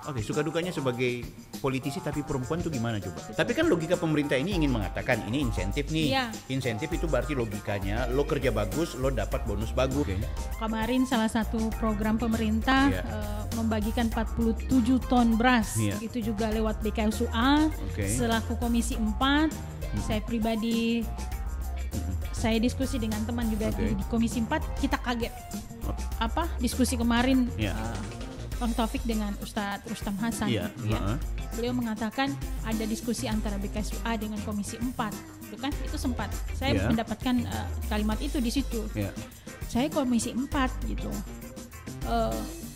Oke, suka dukanya sebagai politisi tapi perempuan tuh gimana coba? Tapi kan logika pemerintah ini ingin mengatakan ini insentif nih. Iya. Insentif itu berarti logikanya lo kerja bagus, lo dapat bonus bagus. Okay. Kemarin salah satu program pemerintah membagikan 47 ton beras. Itu juga lewat BKSUA. Selaku Komisi 4, saya pribadi saya diskusi dengan teman juga di Komisi 4, kita kaget. Diskusi kemarin Bang Taufik dengan Ustadz Rustam Hasan, beliau mengatakan ada diskusi antara BKSUA dengan Komisi 4, itu kan itu sempat saya mendapatkan kalimat itu di situ. Saya Komisi 4 gitu,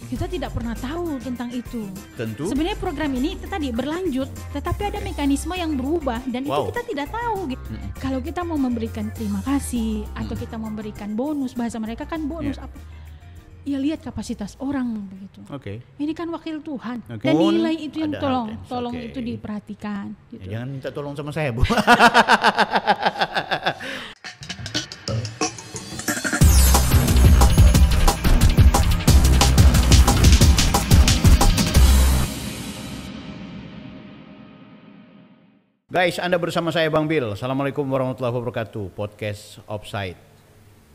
kita tidak pernah tahu tentang itu. Tentu. Sebenarnya program ini tadi berlanjut, tetapi ada mekanisme yang berubah dan itu kita tidak tahu. Gitu. Kalau kita mau memberikan terima kasih atau kita memberikan bonus, bahasa mereka kan bonus apa? Ya lihat kapasitas orang begitu. Ini kan wakil Tuhan dan nilai itu yang tolong itu diperhatikan. Gitu. Jangan minta tolong sama saya, Bu. Guys, Anda bersama saya Bang Bill. Assalamualaikum warahmatullahi wabarakatuh. Podcast Offside.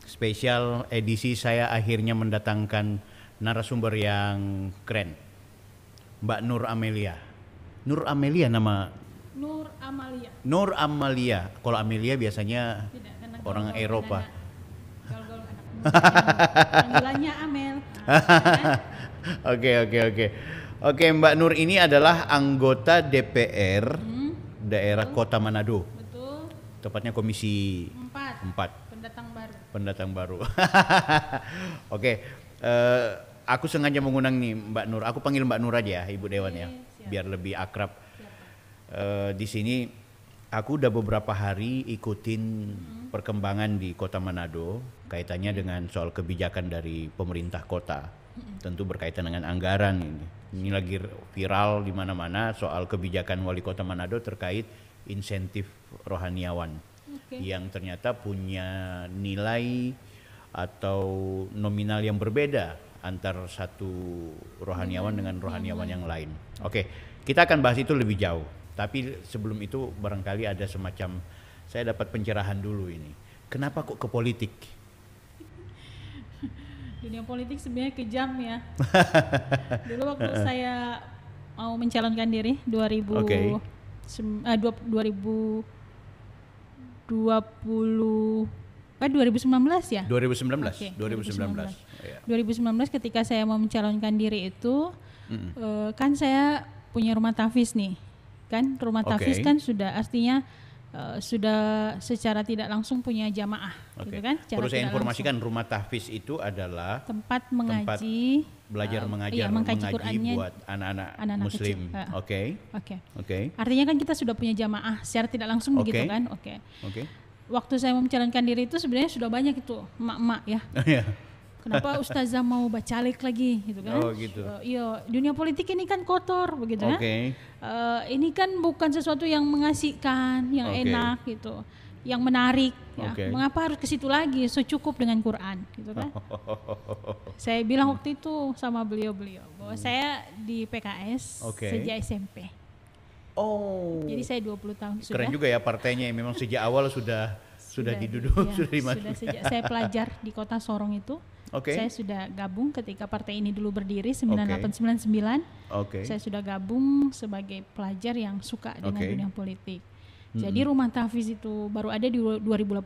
Spesial edisi saya akhirnya mendatangkan narasumber yang keren. Mbak Nur Amelia. Nur Amelia nama? Nur Amalia. Nur Amalia. Kalau Amelia biasanya orang Eropa. Gaul-gaul anak muda. Panggilannya Amel. Oke, Mbak Nur ini adalah anggota DPR daerah Kota Manado. Betul. Tepatnya Komisi 4. Pendatang baru. Oke, aku sengaja mengundang nih Mbak Nur. Aku panggil Mbak Nur aja ya, Ibu Dewan ya, biar lebih akrab. Di sini aku udah beberapa hari ikutin perkembangan di Kota Manado kaitannya dengan soal kebijakan dari pemerintah kota. Tentu berkaitan dengan anggaran ini. Ini lagi viral di mana-mana soal kebijakan Wali Kota Manado terkait insentif rohaniawan. Yang ternyata punya nilai atau nominal yang berbeda antar satu rohaniawan dengan rohaniawan yang lain. Oke, kita akan bahas itu lebih jauh. Tapi sebelum itu barangkali ada semacam saya dapat pencerahan dulu ini. Kenapa kok ke politik? Dunia politik sebenarnya kejam ya. Dulu waktu saya mau mencalonkan diri 2019 ya? 2019. 2019 ketika saya mau mencalonkan diri itu kan saya punya rumah tahfiz nih. Kan rumah tahfiz kan sudah artinya sudah secara tidak langsung punya jamaah gitu kan? Perlu saya informasikan rumah tahfiz itu adalah tempat mengaji, belajar mengaji Qur'annya buat anak-anak Muslim. Oke. Artinya kan kita sudah punya jamaah secara tidak langsung begitu kan? Waktu saya mau mencalonkan diri itu sebenarnya sudah banyak itu emak-emak ya. Kenapa ustazah mau bacalek lagi gitu kan? Iya, dunia politik ini kan kotor begitu kan? Ini kan bukan sesuatu yang mengasihkan, yang enak gitu, yang menarik ya. Mengapa harus ke situ lagi? Cukup dengan Quran gitu kan? Saya bilang waktu itu sama beliau bahwa saya di PKS sejak SMP. Jadi saya 20 tahun sudah. Keren juga ya partainya yang memang sejak awal sudah diduduk, sudah dimasuki. Sejak saya pelajar di Kota Sorong itu. Saya sudah gabung ketika partai ini dulu berdiri 9899. Saya sudah gabung sebagai pelajar yang suka dengan dunia politik. Jadi rumah tahfiz itu baru ada di 2018.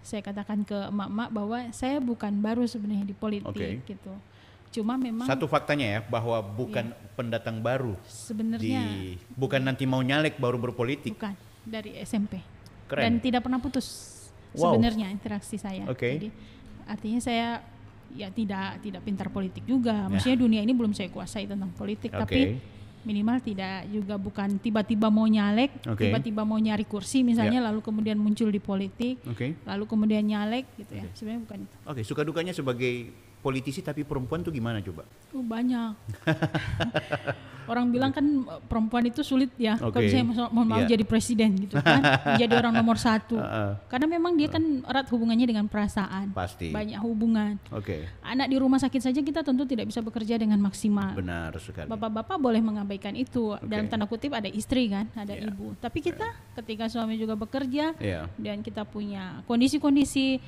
Saya katakan ke emak-emak bahwa saya bukan baru sebenarnya di politik gitu. Cuma memang satu faktanya ya bahwa bukan pendatang baru. Sebenarnya bukan nanti mau nyalek baru berpolitik. Bukan, dari SMP. Keren. Dan tidak pernah putus sebenarnya interaksi saya. Jadi artinya saya ya tidak pintar politik juga. Maksudnya dunia ini belum saya kuasai tentang politik, tapi minimal tidak juga bukan tiba-tiba mau nyalek, tiba-tiba mau nyari kursi misalnya lalu kemudian muncul di politik, lalu kemudian nyalek gitu ya. Sebenarnya bukan itu. Suka dukanya sebagai politisi tapi perempuan tuh gimana coba? Banyak. Orang bilang kan perempuan itu sulit ya, kalau saya mau jadi presiden gitu kan, jadi orang nomor 1. Karena memang dia kan erat hubungannya dengan perasaan. Pasti. Banyak hubungan. Anak di rumah sakit saja kita tentu tidak bisa bekerja dengan maksimal. Benar sekali. Bapak-bapak boleh mengabaikan itu. Dalam tanda kutip ada istri kan, ada ibu. Tapi kita ketika suami juga bekerja dan kita punya kondisi-kondisi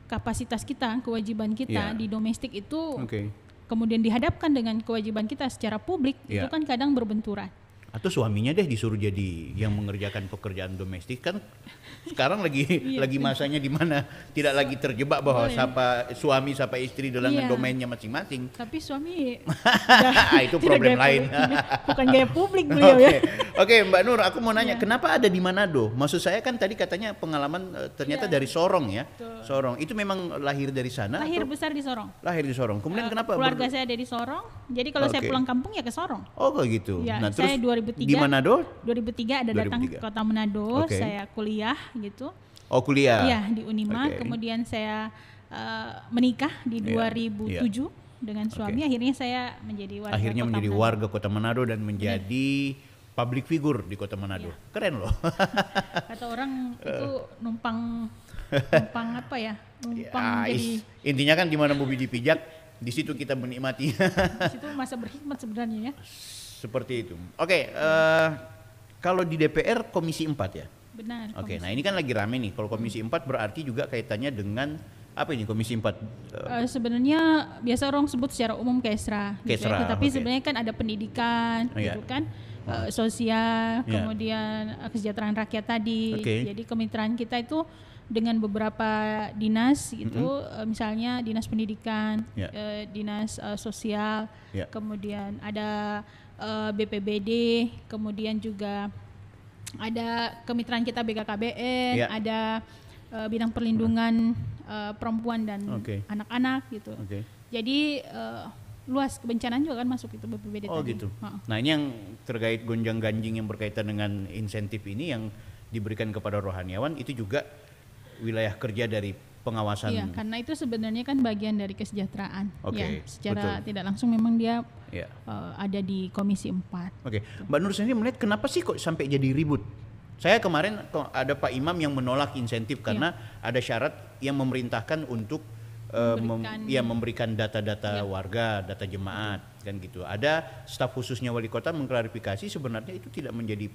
kapasitas kita, kewajiban kita di domestik itu kemudian dihadapkan dengan kewajiban kita secara publik, itu kan kadang berbenturan. Atau suaminya deh disuruh jadi yang mengerjakan pekerjaan domestik, kan sekarang lagi masanya di mana tidak lagi terjebak bahwa siapa suami siapa istri dalam domainnya masing-masing. Tapi suami itu problem lain. Bukan gaya publik beliau ya. Oke, Mbak Nur, aku mau nanya kenapa ada di Manado? Maksud saya kan tadi katanya pengalaman ternyata dari Sorong ya. Betul. Sorong itu memang lahir dari sana? Lahir besar di Sorong. Lahir di Sorong. Kemudian kenapa? Keluarga saya ada di Sorong. Jadi kalau saya pulang kampung ya ke Sorong. Oh gitu. Ya, nah saya terus di Manado? 2003 ada datang ke kota Manado, saya kuliah gitu. Oh kuliah? Iya di Unima, kemudian saya menikah di 2007 dengan suami, akhirnya saya menjadi warga Kota Manado dan menjadi public figure di Kota Manado. Keren loh. Kata orang itu numpang apa ya? Jadi intinya kan di mana bumi dipijak, di situ kita menikmati. Di situ masa berhikmat sebenarnya ya. Seperti itu. Kalau di DPR Komisi 4 ya? Benar. Nah ini kan lagi rame nih. Kalau Komisi 4 berarti juga kaitannya dengan apa ini Komisi 4? Sebenarnya biasa orang sebut secara umum Kesra. Gitu ya. Tetapi sebenarnya kan ada pendidikan, gitu kan, sosial, kemudian kesejahteraan rakyat tadi. Jadi kemitraan kita itu dengan beberapa dinas gitu, misalnya dinas pendidikan, dinas sosial, kemudian ada BPBD, kemudian juga ada kemitraan kita BKKBN, ada bidang perlindungan perempuan dan anak-anak gitu. Jadi luas, kebencanaan juga kan masuk itu BPBD tadi. Gitu. Nah ini yang terkait gonjang-ganjing yang berkaitan dengan insentif ini yang diberikan kepada rohaniawan itu juga wilayah kerja dari pengawasan. Iya, karena itu sebenarnya kan bagian dari kesejahteraan. Secara tidak langsung memang dia ada di Komisi 4. Mbak Nur sendiri melihat kenapa sih kok sampai jadi ribut? Saya kemarin ada Pak Imam yang menolak insentif karena ada syarat yang memerintahkan untuk memberikan data-data warga, data jemaat kan gitu. Ada staf khususnya wali kota mengklarifikasi sebenarnya itu tidak menjadi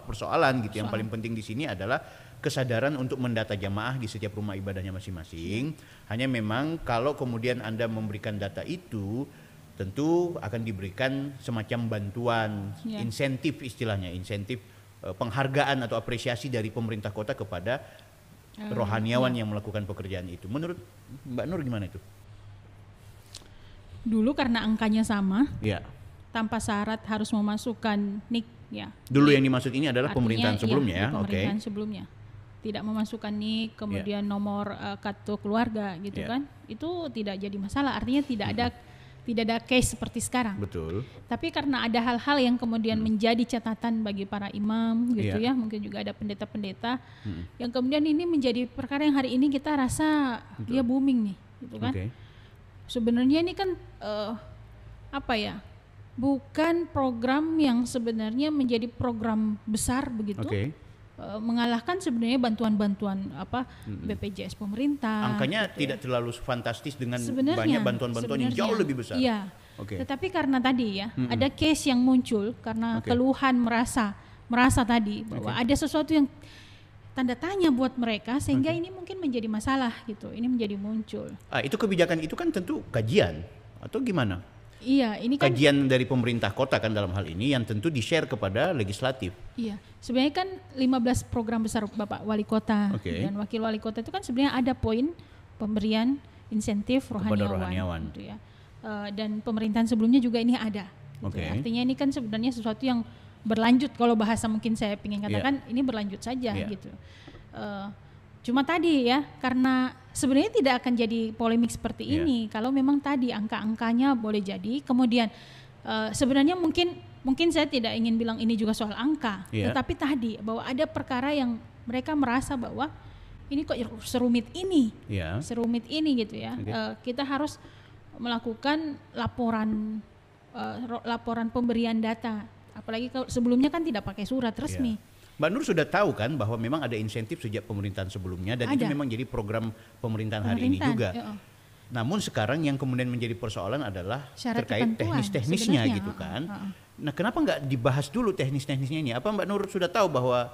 persoalan gitu. Yang paling penting di sini adalah kesadaran untuk mendata jamaah di setiap rumah ibadahnya masing-masing. Hanya memang kalau kemudian Anda memberikan data itu tentu akan diberikan semacam bantuan, insentif istilahnya, insentif penghargaan atau apresiasi dari pemerintah kota kepada rohaniawan yang melakukan pekerjaan itu. Menurut Mbak Nur gimana itu? Dulu karena angkanya sama, tanpa syarat harus memasukkan NIK Dulu yang dimaksud ini adalah pemerintahan sebelumnya ya? Pemerintahan sebelumnya. Tidak memasukkan NIK, kemudian nomor kartu keluarga gitu kan. Itu tidak jadi masalah, artinya tidak ada case seperti sekarang. Betul. Tapi karena ada hal-hal yang kemudian menjadi catatan bagi para imam gitu ya, mungkin juga ada pendeta-pendeta yang kemudian ini menjadi perkara yang hari ini kita rasa dia booming nih, gitu kan. Sebenarnya ini kan bukan program yang sebenarnya menjadi program besar begitu. Mengalahkan sebenarnya bantuan-bantuan BPJS pemerintah. Angkanya tidak terlalu fantastis dengan banyak bantuan-bantuan yang jauh lebih besar. Iya. Tetapi karena tadi ada case yang muncul karena keluhan merasa tadi bahwa ada sesuatu yang tanda tanya buat mereka sehingga ini mungkin menjadi masalah gitu. Ini menjadi muncul. Itu kebijakan itu kan tentu kajian atau gimana? Iya, ini kan kajian dari pemerintah kota kan dalam hal ini yang tentu di-share kepada legislatif. Iya, sebenarnya kan 15 program besar Bapak Wali Kota dan Wakil Wali Kota itu kan sebenarnya ada poin pemberian insentif rohaniawan. Gitu ya. Dan pemerintahan sebelumnya juga ini ada. Gitu ya. Artinya ini kan sebenarnya sesuatu yang berlanjut, kalau bahasa mungkin saya ingin katakan ini berlanjut saja gitu. Cuma tadi ya, karena sebenarnya tidak akan jadi polemik seperti ini kalau memang tadi angka-angkanya boleh jadi. Kemudian sebenarnya mungkin saya tidak ingin bilang ini juga soal angka, tetapi tadi bahwa ada perkara yang mereka merasa bahwa ini kok serumit ini gitu ya. Kita harus melakukan laporan pemberian data. Apalagi sebelumnya kan tidak pakai surat resmi. Mbak Nur sudah tahu kan bahwa memang ada insentif sejak pemerintahan sebelumnya dan itu memang jadi program pemerintahan hari ini juga. Namun sekarang yang kemudian menjadi persoalan adalah syarat terkait teknis-teknisnya gitu kan. Nah, kenapa nggak dibahas dulu teknis-teknisnya ini? Apa Mbak Nur sudah tahu bahwa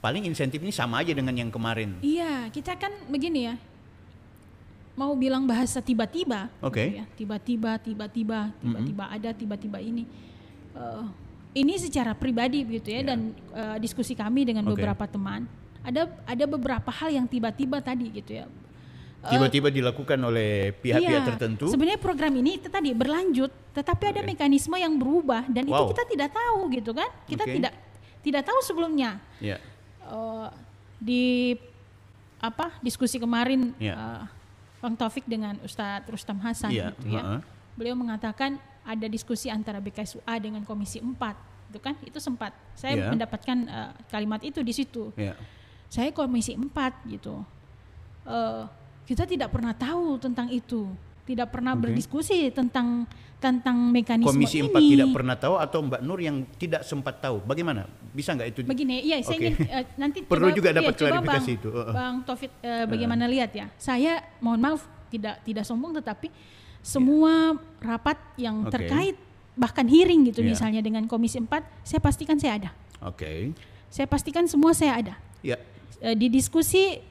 paling insentif ini sama aja dengan yang kemarin? Iya, kita kan begini ya. Mau bilang bahasa tiba-tiba, gitu ya. Tiba-tiba ada, tiba-tiba ini. Ini secara pribadi begitu ya, dan diskusi kami dengan beberapa teman, ada beberapa hal yang tiba-tiba tadi gitu ya. Tiba-tiba dilakukan oleh pihak-pihak tertentu. Sebenarnya program ini tadi berlanjut, tetapi ada mekanisme yang berubah dan itu kita tidak tahu gitu kan. Kita tidak tahu sebelumnya. Di diskusi kemarin Bang Taufik dengan Ustadz Rustam Hasan gitu ya. Beliau mengatakan ada diskusi antara BKSUA dengan Komisi 4 itu kan, itu sempat saya mendapatkan kalimat itu di situ. Saya Komisi 4 gitu. Kita tidak pernah tahu tentang itu, tidak pernah berdiskusi tentang mekanisme Komisi ini. 4 tidak pernah tahu atau Mbak Nur yang tidak sempat tahu? Bagaimana? Bisa nggak itu? Begini, saya ingin nanti perlu juga dapat klarifikasi itu. Bang Taufik, bagaimana lihat ya? Saya mohon maaf tidak sombong, tetapi semua rapat yang terkait bahkan hearing gitu misalnya dengan Komisi 4, saya pastikan saya ada. Saya pastikan semua saya ada. Di diskusi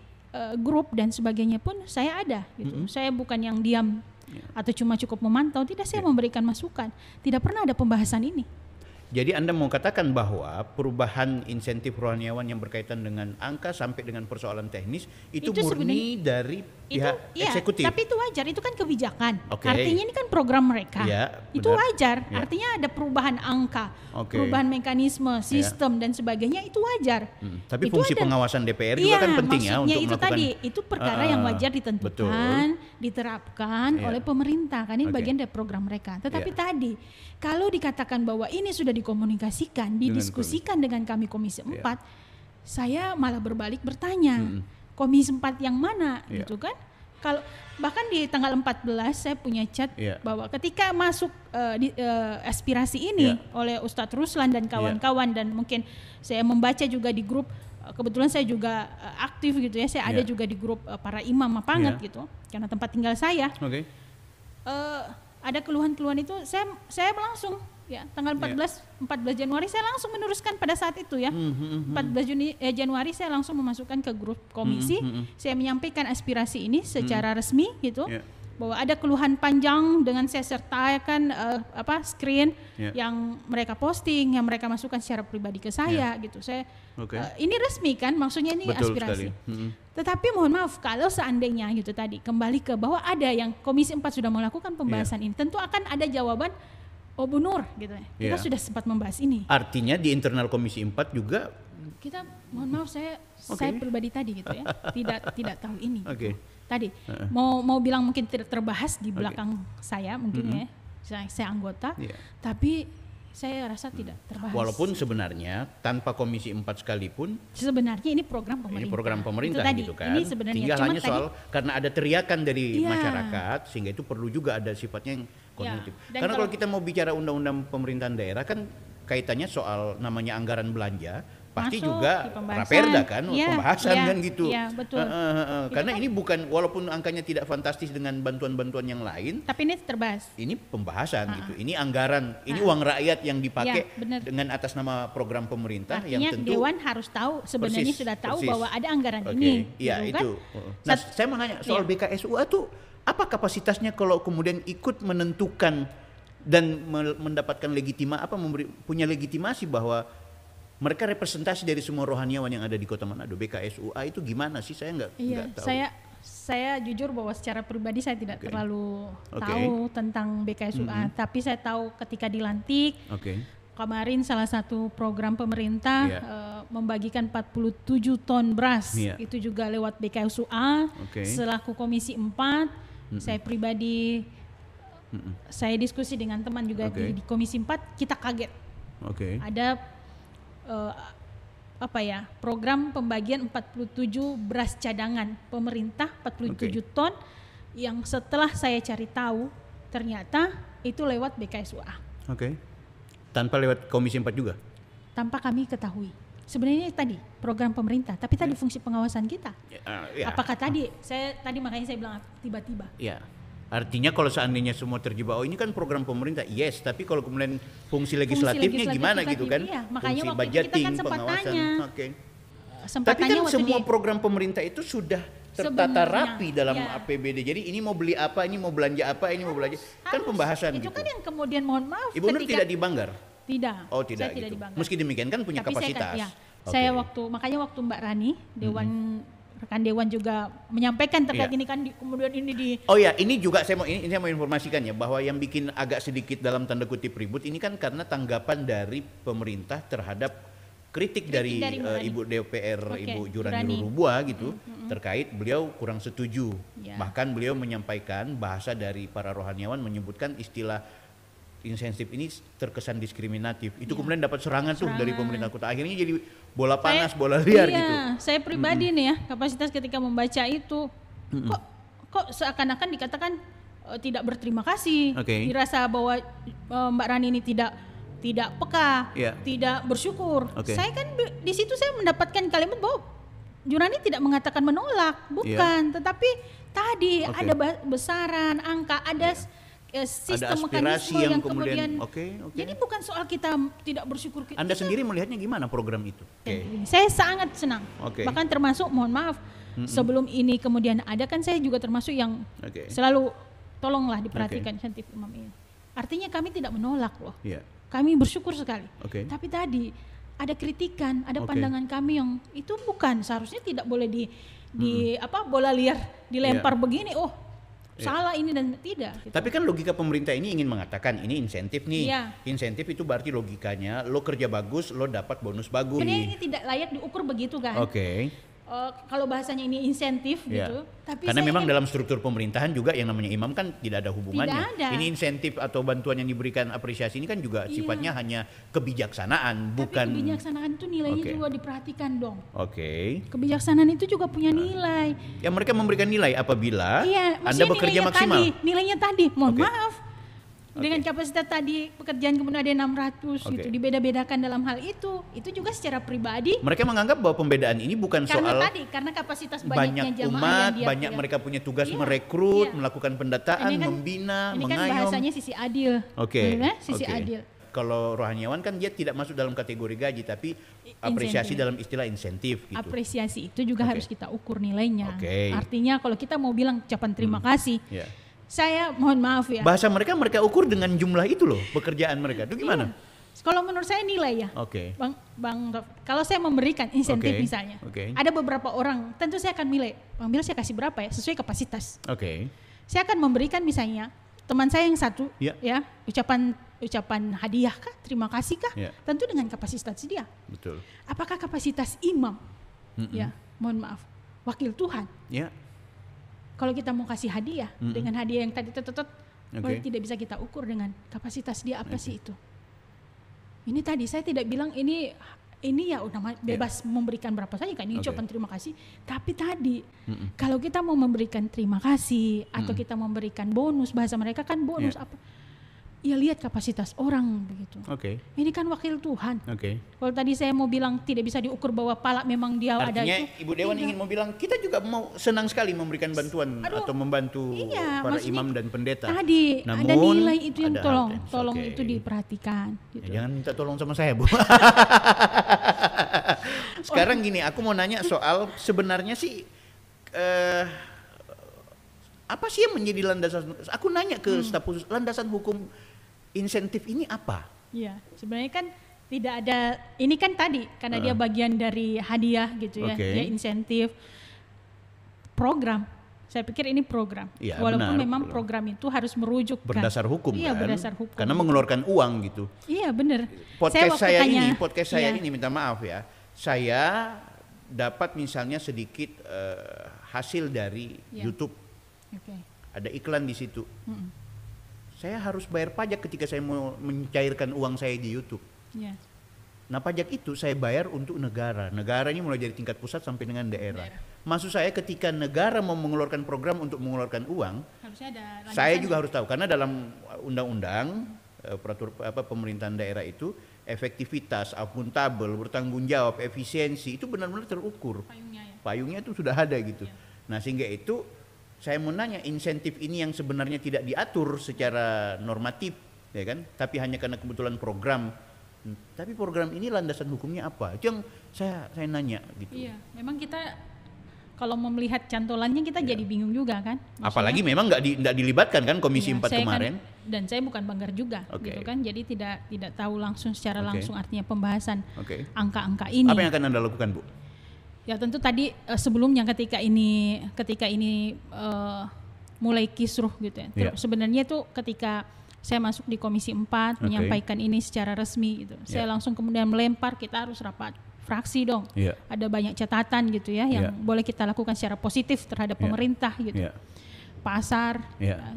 grup dan sebagainya pun saya ada gitu. Saya bukan yang diam atau cuma cukup memantau, tidak, saya memberikan masukan. Tidak pernah ada pembahasan ini. Jadi Anda mau katakan bahwa perubahan insentif rohaniawan yang berkaitan dengan angka sampai dengan persoalan teknis itu murni dari pihak eksekutif. Tapi itu wajar, itu kan kebijakan. Artinya ini kan program mereka. Itu wajar. Artinya ada perubahan angka, perubahan mekanisme, sistem dan sebagainya, itu wajar. Tapi itu fungsi pengawasan DPR juga kan penting ya untuk itu melakukan. Itu perkara yang wajar ditentukan, diterapkan oleh pemerintah, kan ini bagian dari program mereka. Tetapi tadi kalau dikatakan bahwa ini sudah dikomunikasikan, didiskusikan dengan kami Komisi 4, saya malah berbalik bertanya, Komisi 4 yang mana gitu kan? Kalau bahkan di tanggal 14 saya punya chat bahwa ketika masuk aspirasi ini oleh Ustadz Ruslan dan kawan-kawan, dan mungkin saya membaca juga di grup, kebetulan saya juga aktif gitu ya, saya ada juga di grup para imam Mapangat gitu, karena tempat tinggal saya. Ada keluhan-keluhan itu, saya langsung tanggal 14 Januari saya langsung meneruskan pada saat itu ya. 14 Januari saya langsung memasukkan ke grup komisi. Saya menyampaikan aspirasi ini secara resmi gitu. Bahwa ada keluhan panjang dengan saya sertakan screen yang mereka posting, yang mereka masukkan secara pribadi ke saya gitu. Saya ini resmi kan, maksudnya ini aspirasi. Tetapi mohon maaf, kalau seandainya gitu tadi kembali ke bahwa ada yang Komisi 4 sudah melakukan pembahasan ini, tentu akan ada jawaban, oh Bu Nur gitu ya. Kita sudah sempat membahas ini. Artinya di internal Komisi 4 juga kita, mohon maaf, saya pribadi tadi gitu ya, tidak tahu ini. Tadi mau bilang mungkin tidak terbahas di belakang saya mungkin ya, saya anggota, tapi saya rasa tidak terbahas. Walaupun sebenarnya tanpa Komisi 4 sekalipun, sebenarnya ini program pemerintah. Ini program pemerintah gitu kan. Ini sebenarnya tinggal hanya soal karena ada teriakan dari masyarakat, sehingga itu perlu juga ada sifatnya yang kognitif. Karena kalau kita mau bicara undang-undang pemerintahan daerah kan kaitannya soal namanya anggaran belanja, pasti masuk juga raperda kan, pembahasan kan gitu. Betul. Karena ini bukan, walaupun angkanya tidak fantastis dengan bantuan-bantuan yang lain, tapi ini terbahas. Ini pembahasan gitu. Ini anggaran, ini uang rakyat yang dipakai dengan atas nama program pemerintah. Artinya yang tentu Dewan harus tahu, sebenarnya sudah tahu bahwa ada anggaran ini. Iya gitu, itu. Kan? Nah, saya mau nanya soal BKSUA tuh apa kapasitasnya kalau kemudian ikut menentukan dan mendapatkan punya legitimasi bahwa mereka representasi dari semua rohaniawan yang ada di Kota Manado. BKSUA itu gimana sih? Saya nggak tahu. Saya jujur bahwa secara pribadi saya tidak terlalu tahu tentang BKSUA, tapi saya tahu ketika dilantik kemarin salah satu program pemerintah membagikan 47 ton beras, itu juga lewat BKSUA selaku Komisi 4. Saya pribadi saya diskusi dengan teman juga di Komisi 4, kita kaget. Ada program pembagian 47 beras cadangan pemerintah 47 ton yang setelah saya cari tahu Ternyata itu lewat BKSUA. Oke. Tanpa lewat Komisi 4 juga? Tanpa kami ketahui. Sebenarnya tadi program pemerintah, tapi tadi fungsi pengawasan kita. Apakah tadi makanya saya bilang tiba-tiba. Ya. Artinya kalau seandainya semua terjebak, ini kan program pemerintah, yes, tapi kalau kemudian fungsi legislatifnya gimana gitu kan? Iya, makanya fungsi waktu budgeting, kita kan sempat pengawasan. tanya. Tapi kan semua program pemerintah itu sudah tertata rapi dalam APBD. Jadi ini mau beli apa, ini mau belanja apa, ini mau belanja. Kan pembahasan itu gitu. kan yang kemudian mohon maaf. Ibu Nur tidak dibanggar? Tidak. Oh tidak gitu. Meski demikian kan punya kapasitas. Saya makanya waktu Mbak Rani, rekan Dewan juga menyampaikan terkait ini kan kemudian ini di. Oh ya, ini juga saya mau informasikan ya bahwa yang bikin agak sedikit dalam tanda kutip ribut ini kan karena tanggapan dari pemerintah terhadap kritik dari Ibu DPR Ibu Jurani Rurubua gitu terkait beliau kurang setuju. Bahkan beliau menyampaikan bahasa dari para rohaniawan menyebutkan istilah insentif ini terkesan diskriminatif. Itu kemudian dapat serangan tuh dari pemerintah kota. Akhirnya jadi bola panas, bola liar gitu. Saya pribadi nih ya, kapasitas ketika membaca itu kok seakan-akan dikatakan tidak berterima kasih. Dirasa bahwa Mbak Rani ini tidak peka, tidak bersyukur. Saya kan di situ saya mendapatkan kalimat bahwa Jurani tidak mengatakan menolak, bukan, tetapi tadi ada besaran angka, ada sistem mekanisme yang kemudian jadi bukan soal kita tidak bersyukur. Anda sendiri melihatnya gimana program itu? Saya sangat senang. Bahkan termasuk mohon maaf sebelum ini kemudian ada kan saya juga termasuk yang selalu tolonglah diperhatikan insentif imam ini. Artinya kami tidak menolak loh. Kami bersyukur sekali. Tapi tadi ada kritikan, ada pandangan kami yang itu bukan seharusnya tidak boleh bola liar dilempar begini. Salah ini dan tidak. Gitu. Tapi kan logika pemerintah ini ingin mengatakan ini insentif nih. Insentif itu berarti logikanya lo kerja bagus, lo dapat bonus bagus. Sebenarnya ini tidak layak diukur begitu kan? Kalau bahasanya ini insentif gitu. Tapi karena memang dalam struktur pemerintahan juga yang namanya imam kan tidak ada hubungannya. Tidak ada. Ini insentif atau bantuan yang diberikan apresiasi ini kan juga sifatnya hanya kebijaksanaan, bukan. Tapi kebijaksanaan itu nilainya juga diperhatikan dong. Kebijaksanaan itu juga punya nilai. Yang mereka memberikan nilai apabila Anda bekerja maksimal. Nilainya tadi, mohon maaf. Dengan kapasitas tadi pekerjaan kemudian ada 600 gitu, dibeda-bedakan dalam hal itu juga secara pribadi. Mereka menganggap bahwa pembedaan ini bukan karena kapasitas banyak umat, banyak mereka punya tugas merekrut, melakukan pendataan, membina, ini mengayom. Ini kan bahasanya sisi adil. Sisi adil. Kalau rohaniawan kan dia tidak masuk dalam kategori gaji, tapi apresiasi dalam istilah insentif gitu. Apresiasi itu juga harus kita ukur nilainya. Artinya kalau kita mau bilang ucapan terima kasih, saya mohon maaf ya. Bahasa mereka ukur dengan jumlah itu loh, pekerjaan mereka. Itu gimana? Kalau menurut saya nilai ya. Bang, kalau saya memberikan insentif misalnya, ada beberapa orang, tentu saya akan nilai. Bang Bil saya kasih berapa ya, sesuai kapasitas. Saya akan memberikan misalnya teman saya yang satu, ya ucapan hadiah kah, terima kasih kah, tentu dengan kapasitas dia. Betul. Apakah kapasitas imam? Ya, mohon maaf, wakil Tuhan. Kalau kita mau kasih hadiah dengan hadiah yang tadi tidak bisa kita ukur dengan kapasitas dia apa sih itu. Ini tadi saya tidak bilang ini ya udah bebas memberikan berapa saja kan ini ucapan terima kasih. Tapi tadi kalau kita mau memberikan terima kasih atau kita memberikan bonus, bahasa mereka kan bonus apa? Ya lihat kapasitas orang begitu. Ini kan wakil Tuhan. Kalau tadi saya mau bilang tidak bisa diukur bahwa pala memang dia ada itu. Artinya Ibu Dewan ingin mau bilang kita juga mau senang sekali memberikan bantuan atau membantu para imam dan pendeta. Tadi ada nilai itu yang tolong itu diperhatikan. Gitu. Jangan minta tolong sama saya Bu. Sekarang gini, aku mau nanya soal sebenarnya sih apa sih yang menjadi landasan? Aku nanya ke staf khusus, landasan hukum insentif ini apa? Iya, sebenarnya kan tidak ada, ini kan tadi karena dia bagian dari hadiah gitu ya, dia insentif program. Saya pikir ini program, walaupun memang program itu harus merujuk berdasar hukum kan? Berdasar hukum. Karena mengeluarkan uang gitu. Iya benar. Podcast saya ini minta maaf ya, saya dapat misalnya sedikit hasil dari YouTube. Ada iklan di situ. Saya harus bayar pajak ketika saya mau mencairkan uang saya di YouTube. Nah pajak itu saya bayar untuk negara. Negara ini mulai dari tingkat pusat sampai dengan daerah. maksud saya ketika negara mau mengeluarkan program untuk mengeluarkan uang, harusnya ada saya juga harus tahu karena dalam undang-undang peraturan pemerintahan daerah itu efektivitas, akuntabel, bertanggung jawab, efisiensi itu benar-benar terukur. Payungnya itu sudah ada gitu. Nah, sehingga itu saya mau nanya, insentif ini yang sebenarnya tidak diatur secara normatif, ya kan? Tapi hanya karena kebetulan program. Tapi program ini landasan hukumnya apa? Itu yang saya nanya gitu. Iya, memang kita kalau mau melihat cantolannya kita jadi bingung juga kan. Maksudnya, apalagi memang nggak dilibatkan kan Komisi 4 kemarin. Dan saya bukan banggar juga gitu kan. Jadi tidak tahu langsung secara langsung artinya pembahasan angka-angka ini. Apa yang akan Anda lakukan, Bu? Ya tentu tadi sebelumnya ketika ini mulai kisruh gitu ya. Sebenarnya itu ketika saya masuk di Komisi 4 menyampaikan ini secara resmi gitu. Saya langsung kemudian melempar, kita harus rapat fraksi dong. Ada banyak catatan gitu ya yang boleh kita lakukan secara positif terhadap pemerintah gitu. Pasar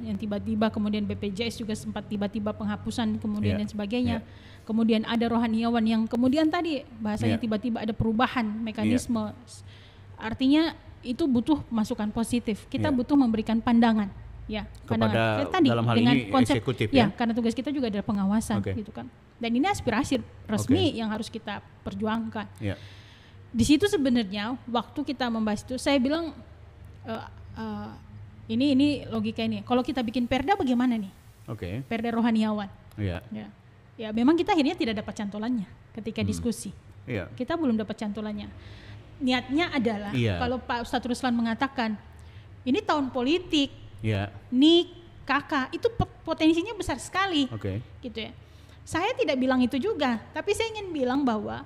yang tiba-tiba kemudian BPJS juga sempat tiba-tiba penghapusan kemudian dan sebagainya. Kemudian ada rohaniawan yang kemudian tadi bahasanya tiba-tiba ada perubahan mekanisme. Artinya itu butuh masukan positif. Kita butuh memberikan pandangan kepada tadi, dalam hal dengan ini konsep eksekutif karena tugas kita juga adalah pengawasan gitu kan. Dan ini aspirasi resmi yang harus kita perjuangkan. Di situ sebenarnya waktu kita membahas itu saya bilang ini logika ini. Kalau kita bikin perda bagaimana nih? Perda rohaniawan. Ya memang kita akhirnya tidak dapat cantolannya ketika diskusi. Kita belum dapat cantolannya. Niatnya adalah kalau Pak Ustadz Ruslan mengatakan ini tahun politik. Nik, kakak itu potensinya besar sekali, gitu ya. Saya tidak bilang itu juga, tapi saya ingin bilang bahwa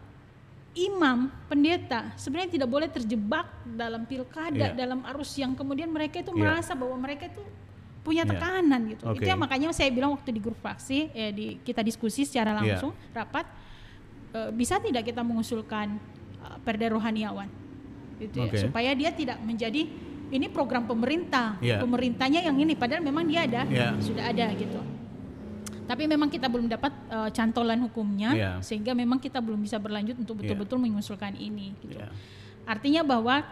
imam, pendeta sebenarnya tidak boleh terjebak dalam pilkada, dalam arus yang kemudian mereka itu merasa bahwa mereka itu punya tekanan gitu. Itu yang makanya saya bilang waktu di grup fraksi, kita diskusi secara langsung, rapat, bisa tidak kita mengusulkan perda rohaniawan, gitu ya, supaya dia tidak menjadi ini program pemerintah, pemerintahnya yang ini, padahal memang dia ada, sudah ada gitu. Tapi memang kita belum dapat cantolan hukumnya, sehingga memang kita belum bisa berlanjut untuk betul-betul mengusulkan ini. Gitu. Artinya bahwa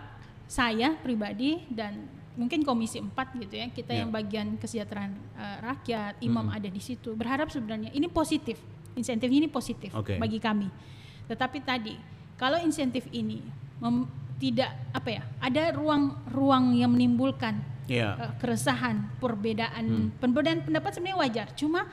saya pribadi dan mungkin Komisi 4 gitu ya, kita yang bagian kesejahteraan rakyat, imam ada di situ, berharap sebenarnya ini positif, insentifnya ini positif bagi kami. Tetapi tadi kalau insentif ini tidak ada ruang yang menimbulkan keresahan, perbedaan pendapat sebenarnya wajar. Cuma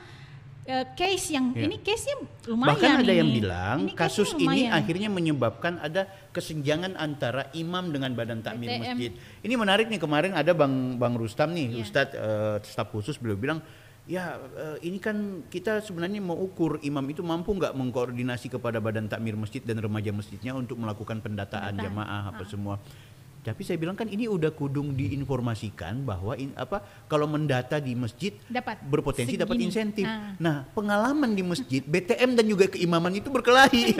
case yang ini case-nya lumayan. Bahkan ada yang bilang kasus ini akhirnya menyebabkan ada kesenjangan antara imam dengan badan takmir masjid. Ini menarik nih, kemarin ada Bang Rustam nih, Ustadz staf khusus, beliau bilang ini kan kita sebenarnya mau ukur imam itu mampu nggak mengkoordinasi kepada badan takmir masjid dan remaja masjidnya untuk melakukan pendataan jamaah semua. Tapi saya bilang kan ini udah kudung diinformasikan bahwa kalau mendata di masjid berpotensi dapat insentif. Nah, pengalaman di masjid, BTM dan juga keimaman itu berkelahi.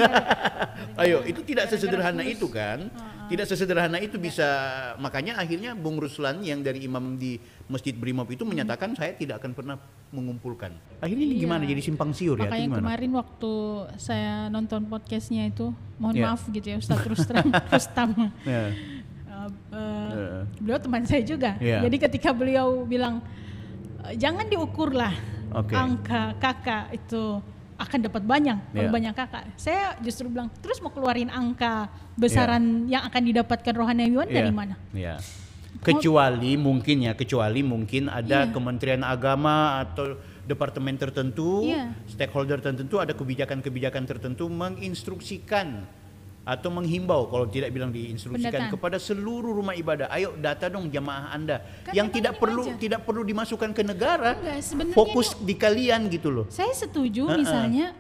Ayo, itu tidak sesederhana itu kan? Tidak sesederhana itu bisa, makanya akhirnya Bung Ruslan yang dari imam di Masjid Brimob itu menyatakan saya tidak akan pernah mengumpulkan. Akhirnya ini gimana, jadi simpang siur ya? Makanya kemarin waktu saya nonton podcastnya itu, mohon maaf gitu ya Ustadz Rustam. Beliau teman saya juga. Jadi ketika beliau bilang jangan diukurlah angka kakak itu akan dapat banyak kalau banyak kakak. Saya justru bilang terus mau keluarin angka besaran yang akan didapatkan rohaniawan dari mana? Kecuali mungkin ada Kementerian Agama atau departemen tertentu, stakeholder tertentu, ada kebijakan-kebijakan tertentu menginstruksikan atau menghimbau, kalau tidak bilang diinstruksikan kepada seluruh rumah ibadah, ayo data dong jamaah Anda kan yang tidak perlu dimasukkan ke negara, fokus di kalian gitu loh. Saya setuju misalnya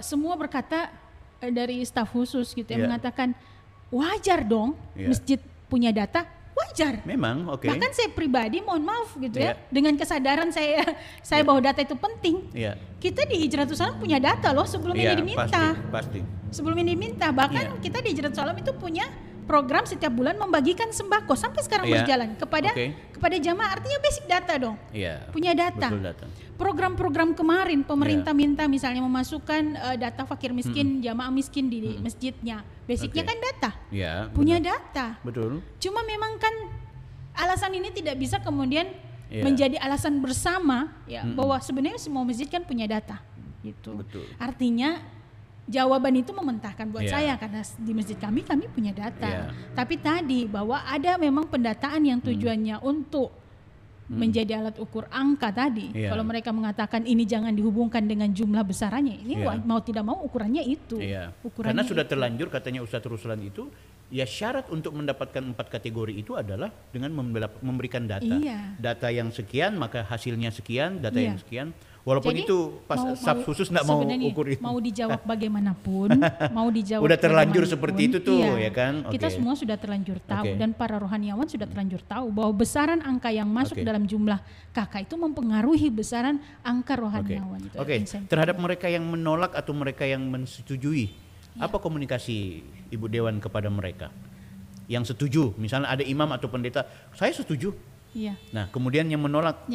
semua berkata dari staf khusus gitu yang mengatakan wajar dong masjid punya data, wajar. Memang Bahkan saya pribadi mohon maaf gitu ya, dengan kesadaran saya bahwa data itu penting. Kita di Hijratus Salam punya data loh sebelum ini diminta. Pasti. Sebelum ini diminta, bahkan kita di Hijratus Salam itu punya program setiap bulan membagikan sembako sampai sekarang berjalan kepada jamaah, artinya basic data dong. Punya data. Program-program kemarin pemerintah minta misalnya memasukkan data fakir miskin, jamaah miskin di masjidnya. Basicnya kan data. Punya data. Betul. Cuma memang kan alasan ini tidak bisa kemudian menjadi alasan bersama bahwa sebenarnya semua masjid kan punya data gitu. Betul. Artinya jawaban itu mementahkan buat saya karena di masjid kami punya data. Tapi tadi bahwa ada memang pendataan yang tujuannya untuk menjadi alat ukur angka tadi. Kalau mereka mengatakan ini jangan dihubungkan dengan jumlah besarannya, ini mau tidak mau ukurannya itu. Karena sudah terlanjur katanya Ustadz Ruslan itu, ya syarat untuk mendapatkan 4 kategori itu adalah dengan memberikan data. Data yang sekian maka hasilnya sekian, data yang sekian. Walaupun jadi, itu pas sub khusus nggak mau ukur itu. Mau dijawab bagaimanapun, mau dijawab udah terlanjur seperti itu tuh, ya kan? Kita semua sudah terlanjur tahu dan para rohaniawan sudah terlanjur tahu bahwa besaran angka yang masuk dalam jumlah KK itu mempengaruhi besaran angka rohaniawan itu. Terhadap mereka yang menolak atau mereka yang menyetujui, apa komunikasi Ibu Dewan kepada mereka? Yang setuju, misalnya ada imam atau pendeta, saya setuju. Nah, kemudian yang menolak,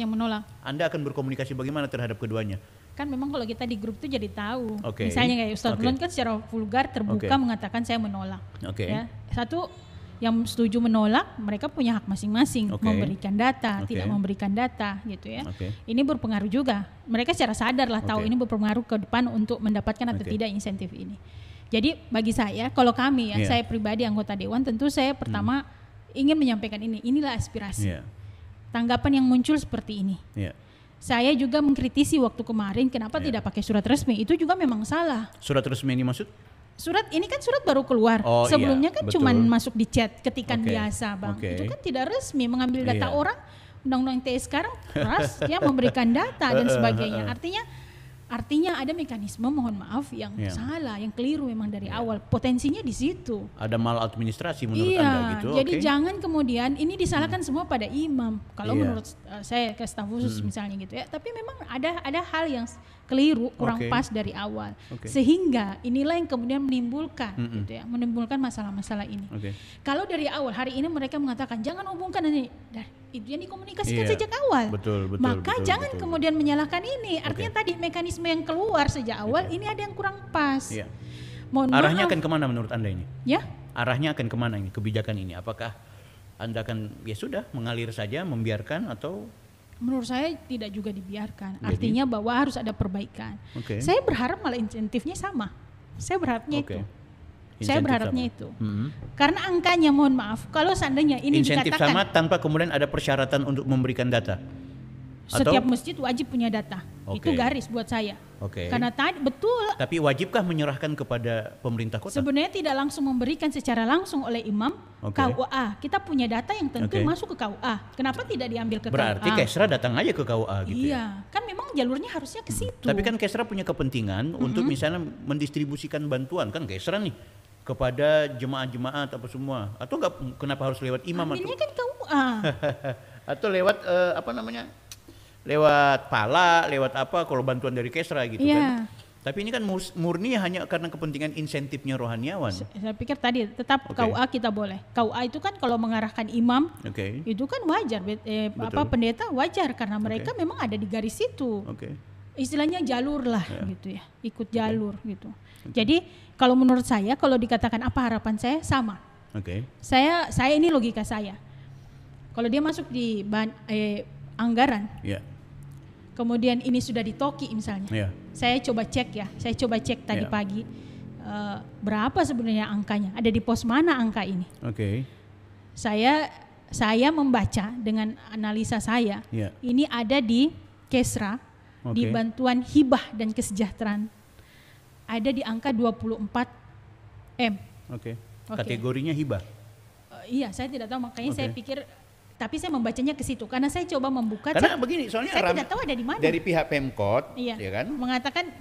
Anda akan berkomunikasi bagaimana terhadap keduanya? Kan memang kalau kita di grup itu jadi tahu. Misalnya kayak Ustadz Bulon kan secara vulgar terbuka mengatakan saya menolak. Ya. Satu yang setuju menolak, mereka punya hak masing-masing memberikan data, tidak memberikan data, gitu ya. Ini berpengaruh juga. Mereka secara sadar lah tahu ini berpengaruh ke depan untuk mendapatkan atau tidak insentif ini. Jadi bagi saya, kalau kami saya pribadi anggota dewan, tentu saya pertama ingin menyampaikan inilah aspirasi. Tanggapan yang muncul seperti ini. Saya juga mengkritisi waktu kemarin kenapa tidak pakai surat resmi. Itu juga memang salah. Surat resmi ini maksud? Surat ini kan surat baru keluar. Sebelumnya kan cuma masuk di chat ketikan biasa, Bang. Itu kan tidak resmi mengambil data orang. Undang-undang ITE sekarang keras memberikan data dan sebagainya. Artinya ada mekanisme, mohon maaf, yang salah, yang keliru memang dari awal. Potensinya di situ. Ada maladministrasi menurut Anda gitu. Jadi jangan kemudian ini disalahkan semua pada imam. Kalau menurut saya ke staf khusus misalnya gitu ya. Tapi memang ada hal yang keliru, kurang pas dari awal. Sehingga inilah yang kemudian menimbulkan gitu ya, menimbulkan masalah-masalah ini. Kalau dari awal hari ini mereka mengatakan jangan hubungkan ini. Itu yang dikomunikasikan sejak awal. Maka jangan kemudian menyalahkan ini. Artinya tadi mekanisme yang keluar sejak awal ini ada yang kurang pas. Arahnya akan kemana menurut Anda ini? Arahnya akan kemana ini kebijakan ini? Apakah Anda akan ya sudah mengalir saja, membiarkan atau? Menurut saya tidak juga dibiarkan. Artinya bahwa harus ada perbaikan. Saya berharap malah insentifnya sama. Saya berharapnya itu. Saya berharapnya itu. Karena angkanya, mohon maaf, kalau seandainya ini insentif dikatakan sama tanpa kemudian ada persyaratan untuk memberikan data. Setiap masjid wajib punya data. Itu garis buat saya. Karena tadi betul. Tapi wajibkah menyerahkan kepada pemerintah kota? Sebenarnya tidak langsung memberikan secara langsung oleh imam. KUA. Kita punya data yang tentu masuk ke KUA. Kenapa tidak diambil ke KUA? Berarti Kesra datang aja ke KUA gitu. Kan memang jalurnya harusnya ke situ. Tapi kan Kesra punya kepentingan untuk misalnya mendistribusikan bantuan, kan Kesra nih kepada jemaah-jemaah apa semua, atau enggak, kenapa harus lewat imam? Ambilnya kan KUA. Atau lewat lewat pala, lewat apa kalau bantuan dari Kesra gitu kan. Tapi ini kan murni hanya karena kepentingan insentifnya rohaniawan. Saya pikir tadi tetap KUA kita boleh. KUA itu kan kalau mengarahkan imam, itu kan wajar. Pendeta wajar karena mereka memang ada di garis itu. Istilahnya jalur lah gitu ya, ikut jalur gitu. Jadi kalau menurut saya, kalau dikatakan apa harapan saya, sama. Saya ini logika saya. Kalau dia masuk di anggaran, kemudian ini sudah ditoki misalnya, saya coba cek tadi pagi berapa sebenarnya angkanya, ada di pos mana angka ini. Saya membaca dengan analisa saya, ini ada di Kesra, di bantuan hibah dan kesejahteraan, ada di angka 24 M. Kategorinya hibah. Iya, saya tidak tahu, makanya saya pikir. Tapi saya membacanya ke situ karena saya coba membuka. Karena begini, soalnya saya tidak tahu ada di mana. Dari pihak Pemkot, ya kan, mengatakan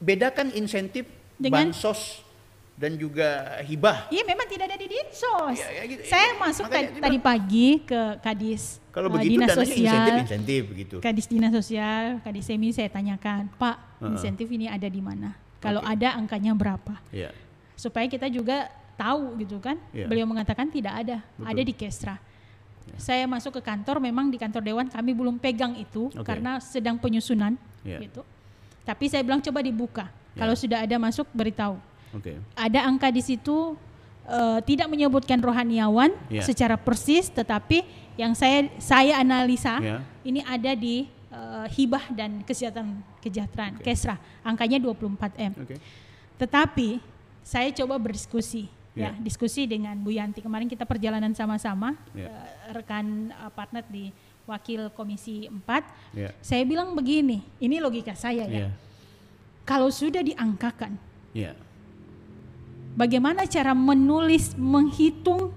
bedakan insentif dengan bansos dan juga hibah. Iya, memang tidak ada di Dinsos. Gitu. Saya masuk tadi pagi ke Kadis. Kalau begitu Dinas Sosial, insentif gitu. Kadis Dinas Sosial, Kadis Semi, saya tanyakan, Pak, insentif ini ada di mana? Kalau ada angkanya berapa? Supaya kita juga tahu gitu kan. Beliau mengatakan tidak ada, ada di Kesra. Saya masuk ke kantor, memang di kantor dewan kami belum pegang itu karena sedang penyusunan gitu. Tapi saya bilang coba dibuka. Kalau sudah ada masuk beritahu. Ada angka di situ tidak menyebutkan rohaniawan secara persis, tetapi yang saya analisa ini ada di hibah dan kesejahteraan Kesra, angkanya 24M. Tetapi saya coba berdiskusi, diskusi dengan Bu Yanti. Kemarin kita perjalanan sama-sama, rekan partner di wakil komisi 4. Saya bilang begini, ini logika saya ya. Kalau sudah diangkakan, bagaimana cara menulis, menghitung,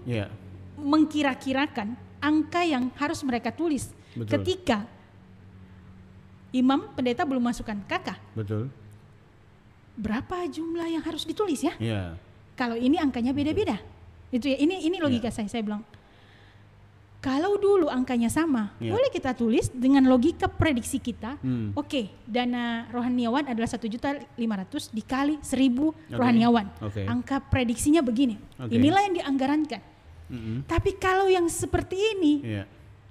mengkira-kirakan angka yang harus mereka tulis ketika imam pendeta belum masukkan kakak. Berapa jumlah yang harus ditulis ya? Kalau ini angkanya beda-beda. Itu ya, ini logika saya bilang. Kalau dulu angkanya sama, boleh kita tulis dengan logika prediksi kita. Oke, dana rohaniawan adalah 1.500.000 dikali 1.000 rohaniawan. Angka prediksinya begini. Inilah yang dianggarankan. Tapi kalau yang seperti ini,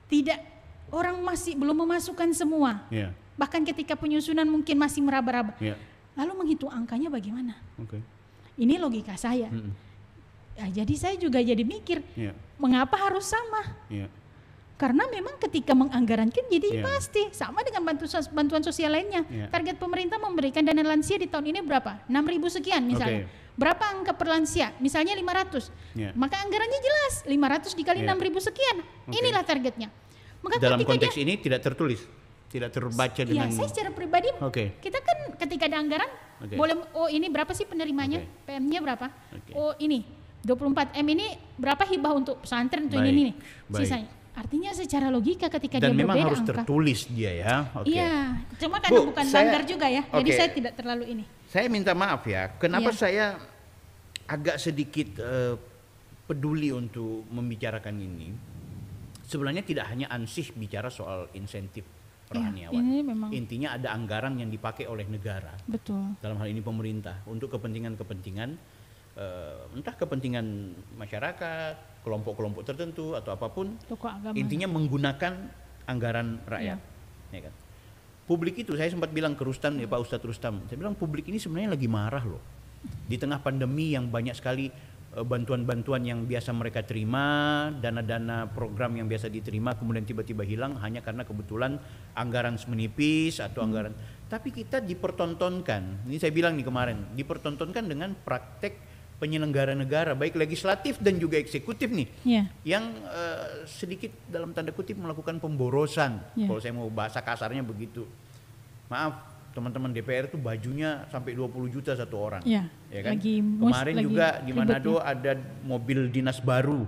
tidak, orang masih belum memasukkan semua. Bahkan ketika penyusunan mungkin masih meraba-raba. Lalu menghitung angkanya bagaimana? Ini logika saya. Ya, jadi saya juga jadi mikir, mengapa harus sama? Karena memang ketika menganggarankan jadi pasti sama dengan bantuan sosial lainnya. Target pemerintah memberikan dana lansia di tahun ini berapa? 6.000 sekian misalnya. Berapa angka per lansia? Misalnya 500. Maka anggarannya jelas, 500 dikali 6.000 sekian. Inilah targetnya. Maka dalam konteks ini tidak tertulis, tidak terbaca dengan. Saya secara pribadi, kita kan ketika ada anggaran, boleh, oh ini berapa sih penerimanya, PM-nya berapa? Oh ini 24M ini berapa hibah untuk pesantren untuk ini nih sisanya. Artinya secara logika ketika dan dia berbeda angka. Dan memang harus tertulis dia ya. Iya, cuma karena bukan banggar juga ya. Jadi saya tidak terlalu ini. Saya minta maaf ya, kenapa saya agak sedikit peduli untuk membicarakan ini. Sebenarnya tidak hanya ansih bicara soal insentif rohaniawan. Intinya ada anggaran yang dipakai oleh negara. Betul. Dalam hal ini pemerintah untuk kepentingan-kepentingan entah kepentingan masyarakat, kelompok-kelompok tertentu atau apapun, intinya menggunakan anggaran rakyat. Ya kan? Publik itu, saya sempat bilang ke Rustam, Pak Ustadz Rustam, saya bilang publik ini sebenarnya lagi marah loh. Di tengah pandemi yang banyak sekali bantuan-bantuan yang biasa mereka terima, dana-dana program yang biasa diterima kemudian tiba-tiba hilang hanya karena kebetulan anggaran menipis atau anggaran. Tapi kita dipertontonkan, ini saya bilang nih kemarin, dipertontonkan dengan praktek penyelenggara negara baik legislatif dan juga eksekutif nih yang sedikit dalam tanda kutip melakukan pemborosan. Kalau saya mau bahasa kasarnya begitu. Maaf teman-teman DPR itu bajunya sampai 20 juta satu orang. Ya kan? Kemarin juga di Manado ada mobil dinas baru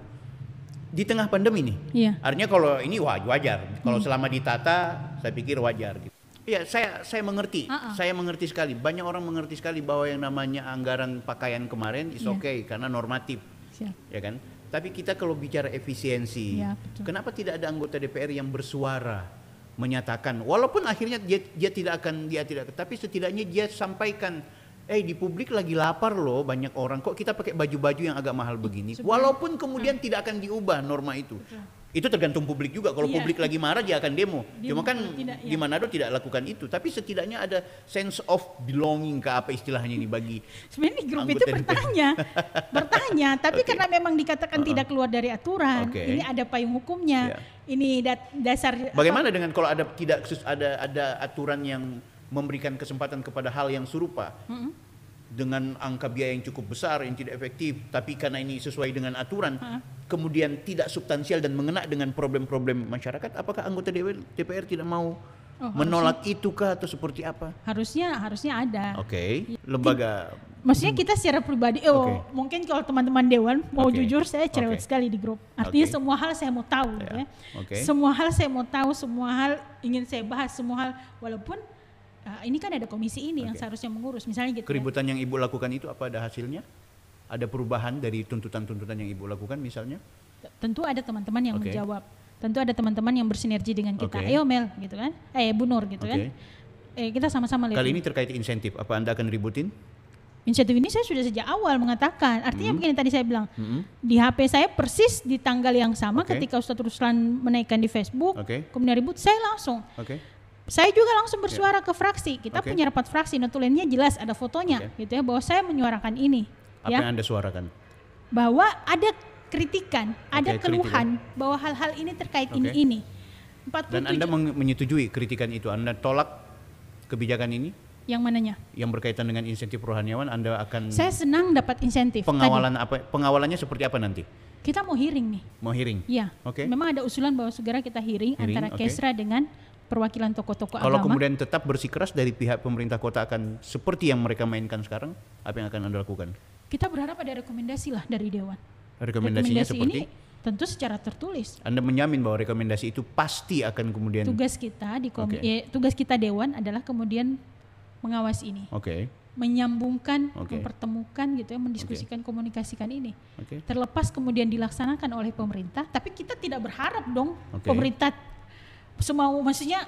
di tengah pandemi nih. Artinya kalau ini wajar. Kalau selama ditata saya pikir wajar gitu. Ya, saya mengerti. Saya mengerti sekali. Banyak orang mengerti sekali bahwa yang namanya anggaran pakaian kemarin is okay karena normatif. Ya kan? Tapi kita kalau bicara efisiensi, kenapa tidak ada anggota DPR yang bersuara menyatakan walaupun akhirnya dia tidak akan tapi setidaknya dia sampaikan di publik lagi lapar loh banyak orang, kok kita pakai baju-baju yang agak mahal begini. Walaupun kemudian tidak akan diubah norma itu. Itu tergantung publik juga. Kalau publik lagi marah dia akan demo. Cuma kan di Manado tidak lakukan itu. Tapi setidaknya ada sense of belonging ke apa istilahnya ini bagi. Sebenarnya di grup itu bertanya. Tapi karena memang dikatakan tidak keluar dari aturan. Ini ada payung hukumnya. Ini dasar. Bagaimana dengan kalau ada aturan yang memberikan kesempatan kepada hal yang serupa dengan angka biaya yang cukup besar yang tidak efektif, tapi karena ini sesuai dengan aturan, kemudian tidak substansial dan mengena dengan problem-problem masyarakat, apakah anggota DPR tidak mau menolak itu kah atau seperti apa? Harusnya ada. Lembaga. Maksudnya kita secara pribadi, mungkin kalau teman-teman dewan mau jujur saya cerewet sekali di grup. Artinya semua hal saya mau tahu, ya. Semua hal saya mau tahu, semua hal ingin saya bahas, semua hal walaupun ini kan ada komisi ini yang seharusnya mengurus, misalnya gitu. Keributan yang Ibu lakukan itu apa ada hasilnya? Ada perubahan dari tuntutan-tuntutan yang Ibu lakukan misalnya? Tentu ada teman-teman yang menjawab. Tentu ada teman-teman yang bersinergi dengan kita. Ayo Mel gitu kan. Bu Nur gitu kan. Kita sama-sama lihat. Kali ini terkait insentif, apa Anda akan ributin? Insentif ini saya sudah sejak awal mengatakan. Artinya begini tadi saya bilang, di HP saya persis di tanggal yang sama ketika Ustadz Ruslan menaikkan di Facebook, kemudian ribut, saya langsung. Saya juga langsung bersuara ke fraksi. Kita punya rapat fraksi, notulennya jelas ada fotonya, gitu ya, bahwa saya menyuarakan ini. Apa yang Anda suarakan? Bahwa ada kritikan, ada keluhan bahwa hal-hal ini terkait ini. 47. Dan Anda menyetujui kritikan itu? Anda tolak kebijakan ini? Yang mananya? Yang berkaitan dengan insentif rohaniawan, Anda akan... Saya senang dapat insentif. Pengawalannya seperti apa nanti? Kita mau hearing nih. Mau hearing? Iya. Memang ada usulan bahwa segera kita hearing antara Kesra dengan perwakilan tokoh-tokoh agama. Kalau kemudian tetap bersikeras dari pihak pemerintah kota akan seperti yang mereka mainkan sekarang, apa yang akan Anda lakukan? Kita berharap ada rekomendasi lah dari Dewan. Rekomendasinya seperti? Ini tentu secara tertulis. Anda menjamin bahwa rekomendasi itu pasti akan kemudian... Tugas kita tugas kita Dewan adalah kemudian mengawasi ini, menyambungkan, mempertemukan gitu ya, mendiskusikan, komunikasikan ini. Terlepas kemudian dilaksanakan oleh pemerintah, tapi kita tidak berharap dong pemerintah semua, maksudnya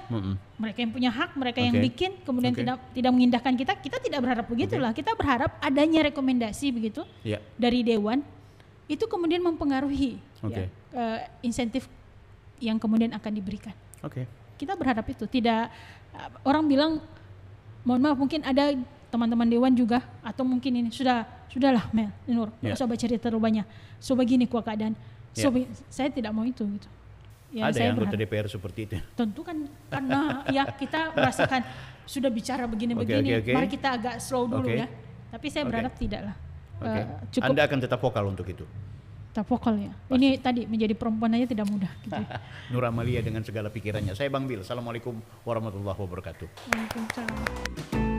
mereka yang punya hak, mereka yang bikin, kemudian tidak mengindahkan kita tidak berharap begitulah. Kita berharap adanya rekomendasi begitu dari Dewan, itu kemudian mempengaruhi insentif yang kemudian akan diberikan. Kita berharap itu. Tidak, orang bilang, mohon maaf, mungkin ada teman-teman Dewan juga, atau mungkin ini sudahlah Mel, Nur, nggak usah baca cerita terlalu banyak. So begini keadaan. Saya tidak mau itu gitu. Ya, ada saya yang anggota DPR seperti itu? Tentu kan, karena ya kita merasakan sudah bicara begini-begini, mari kita agak slow dulu ya. Tapi saya berharap tidaklah. Cukup. Anda akan tetap vokal untuk itu? Tetap vokal ya. Pasti. Ini tadi menjadi perempuan aja tidak mudah. Gitu. Nur Amalia dengan segala pikirannya. Saya Bang Bil. Assalamualaikum warahmatullahi wabarakatuh. Waalaikumsalam.